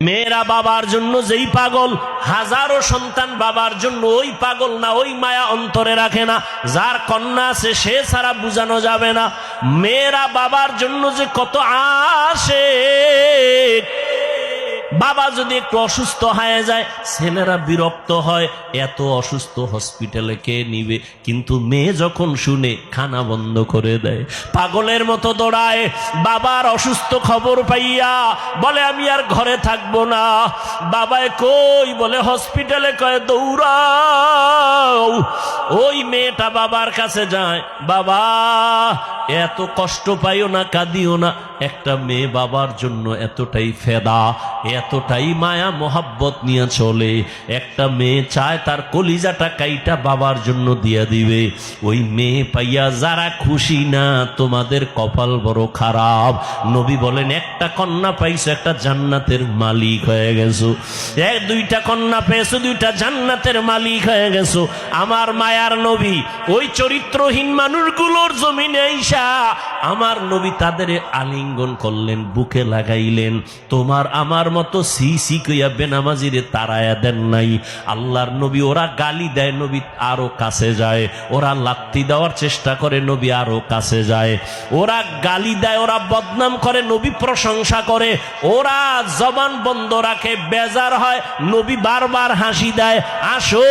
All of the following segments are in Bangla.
মেয়েরা বাবার জন্য যেই পাগল, হাজারো সন্তান বাবার জন্য ওই পাগল না, ওই মায়া অন্তরে রাখে না। যার কন্যা আছে সে ছাড়া বুঝানো যাবে না। মেয়েরা বাবার জন্য যে কত আশেক। বাবা যদি একটু অসুস্থ হয়ে যায় ছেলেরা বিরক্ত হয়, এত অসুস্থ হসপিটালে কে নিবে। কিন্তু মেয়ে যখন শুনে খানা বন্ধ করে দেয়, পাগলের মতো দৌড়ায়। বাবার অসুস্থ খবর পাইয়া বলে আমি আর ঘরে থাকবো না। বাবায় কই বলে হসপিটালে, কয় দৌড়াও। ওই মেয়েটা বাবার কাছে যায়, বাবা এত কষ্ট পাইও না, কাঁদিও না। একটা মেয়ে বাবার জন্য এতটাই ফেদা, এতটাই মায়া মোহাব্বত নিয়ে চলে। একটা মেয়ে চায় তার কলিজাটা কাইটা বাবার জন্য দিয়া দিবে। ওই মেয়ে পাইয়া যারা খুশি না, তোমাদের কপাল বড় খারাপ। নবী বলেন একটা কন্যা পাইছো, একটা জান্নাতের মালিক হয়ে গেছো। দুইটা কন্যা পেয়েছো, দুইটা জান্নাতের মালিক হয়ে গেছো। আমার মায়ার নবী ওই চরিত্রহীন মানুষগুলোর জমিনে আইসা আমার নবী তাদের আলিঙ্গন করলেন, বুকে লাগাইলেন। তোমার আমার মতো সি সি কইয়া বেনামাজিরে তাড়ায়া দেন নাই। আল্লাহর নবী ওরা গালি দেয়, নবী আরো কাছে যায়। ওরা লাত্তি দেওয়ার চেষ্টা করে, নবী আরো কাছে যায়। ওরা গালি দেয়, ওরা বদনাম করে, নবী প্রশংসা করে। ওরা জবান বন্ধ রাখে, বেজার হয়, নবী বারবার হাসি দেয়, আসো।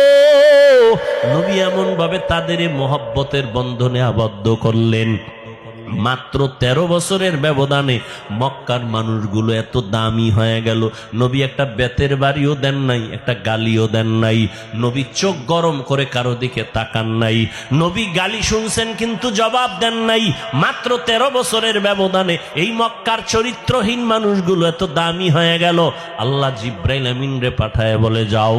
নবী এমন ভাবে তাদের মোহব্বতের বন্ধনে আবদ্ধ করলেন। মাত্র 13 বছরের ব্যবধানে মক্কার মানুষগুলো এত দামি হয়ে গেল। নবী একটা বেতের বাড়িও দেন নাই, একটা গালিও দেন নাই। নবী চোখ গরম করে কারো দিকে তাকান নাই। নবী গালি শুনছেন কিন্তু জবাব দেন নাই। মাত্র 13 বছরের ব্যবধানে এই মক্কার চরিত্রহীন মানুষগুলো এত দামি হয়ে গেল। আল্লাহ জিব্রাইল আমিন রে পাঠায় বলে, যাও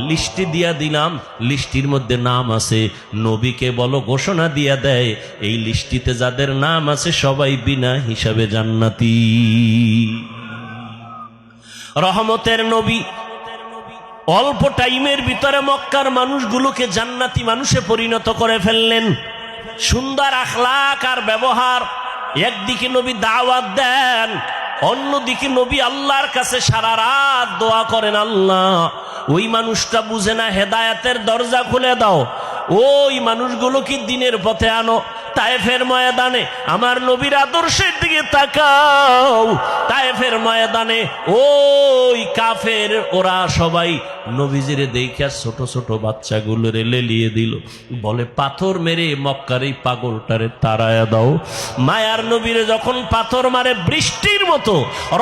লিস্টি দিয়া দিলাম, লিস্টির মধ্যে নাম আছে। নবীকে বলো ঘোষণা দিয়া দেয়, এই লিস্টিতে যাদের নাম আছে সবাই বিনা হিসাবে জান্নাতি। রহমতের নবী অল্প টাইমের ভিতরে মক্কার মানুষগুলোকে জান্নাতি মানুষে পরিণত করে ফেললেন। সুন্দর আখলাক আর ব্যবহার। একদিকে নবী দাওয়াত দেন, অন্যদিকে নবী আল্লাহর কাছে সারা রাত দোয়া করেন, আল্লাহ ওই মানুষটা বুঝে না, হেদায়েতের দরজা খুলে দাও। ওই মানুষগুলো কি দিনের পথে আনো। তায়েফের ময়দানে আমার নবীর আদর্শের দিকে তাকাও। তায়েফের ময়দানে ওই কাফের ওরা সবাই নবীজিরে দেখে ছোট ছোট বাচ্চাগুলোরে লেলিয়ে দিল। বলে পাথর মেরে মক্কার এই পাগলটারে তাড়ায়া দাও। মায়ার নবীরে যখন পাথর মারে বৃষ্টির মতো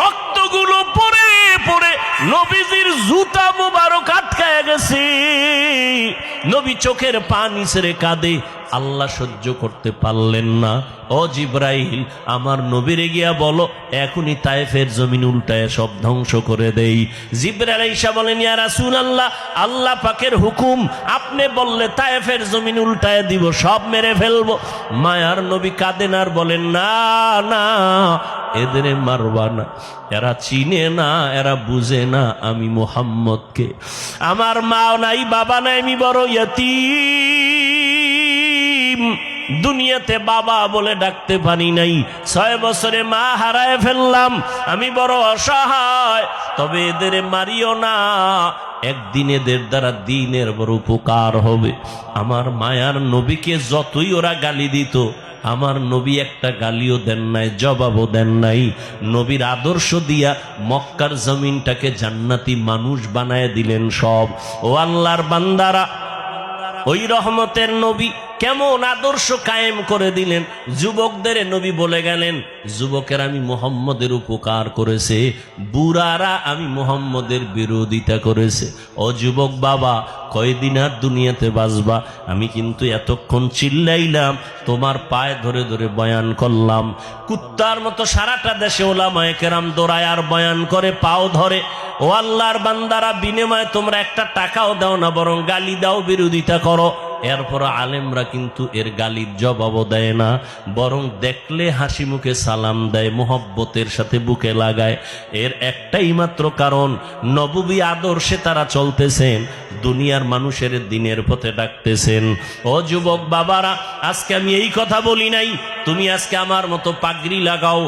রক্তগুলো পড়ে পড়ে নবীজির জুতা মুবারক আটকায় গেছে। নবী চোখের পানি ছেড়ে কাঁদে। আল্লাহ সহ্য করতে পারলেন না। ও জিব্রাইল, আমার নবীরে গিয়া বলো এখনই তায়েফের জমিন উল্টায় সব ধ্বংস করে দেই। জিব্রাইল আইসা বলেন, ইয়া রাসূলুল্লাহ, আল্লাহ পাকের হুকুম, আপনি বললে তায়েফের জমিন উল্টায় দিব, সব মেরে ফেলবো। মায়ার নবী কাঁদেন আর বলেন, না না, এদের মারবা না, এরা চিনে না, এরা বুঝে না আমি মুহাম্মদকে। আমার মা নাই, বাবা নাই, আমি বড় ইয়তীম। দুনিয়াতে বাবা বলে ডাকতে পারি নাই। 6 বছরে মা হারায় ফেললাম, আমি বড় অসহায়। তবে এদের মারিও না, একদিন এদের দ্বারা দিনের বড় উপকার হবে। আমার মায়ার নবীকে যতই ওরা গালি দিত, আমার নবী একটা গালিও দেন নাই, জবাবও দেন নাই। নবীর আদর্শ দিয়া মক্কার জমিনটাকে জান্নাতি মানুষ বানায় দিলেন সব। ও আল্লাহর বান্দারা, ওই রহমতের নবী কেমন আদর্শ কায়েম করে দিলেন। যুবকদের নবী বলে গেলেন, যুবকের আমি মুহাম্মদের উপকার করেছে, বুড়ারা আমি মুহাম্মদের বিরোধিতা করেছে। ও যুবক বাবা, কয়দিন আর দুনিয়াতে বাঁচবা? আমি কিন্তু এতক্ষণ চিল্লাইলাম, তোমার পায়ে ধরে ধরে বয়ান করলাম। কুত্তার মতো সারাটা দেশে ওলামায়ে কেরাম দৌড়ায় আর বয়ান করে, পাও ধরে। ও আল্লাহর বান্দারা, বিনিময়ে তোমরা একটা টাকাও দাও না, বরং গালি দাও, বিরোধিতা করো। এরপর আলেমরা কিন্তু এর গালির জবাবও দেয় না, বরং দেখলে হাসি মুখে সালাম দেয়, মোহব্বতের সাথে বুকে লাগায়। এর একটাই মাত্র কারণ, নববী আদর্শে তারা চলতেছেন, দুনিয়ার মানুষের দিনের পথে ডাকতেছেন। ও যুবক বাবারা, আজকে আমি এই কথা বলি নাই তুমি আজকে আমার মতো পাগড়ি লাগাও,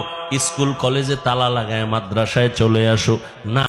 স্কুল কলেজে তালা লাগায় মাদ্রাসায় চলে আসো, না।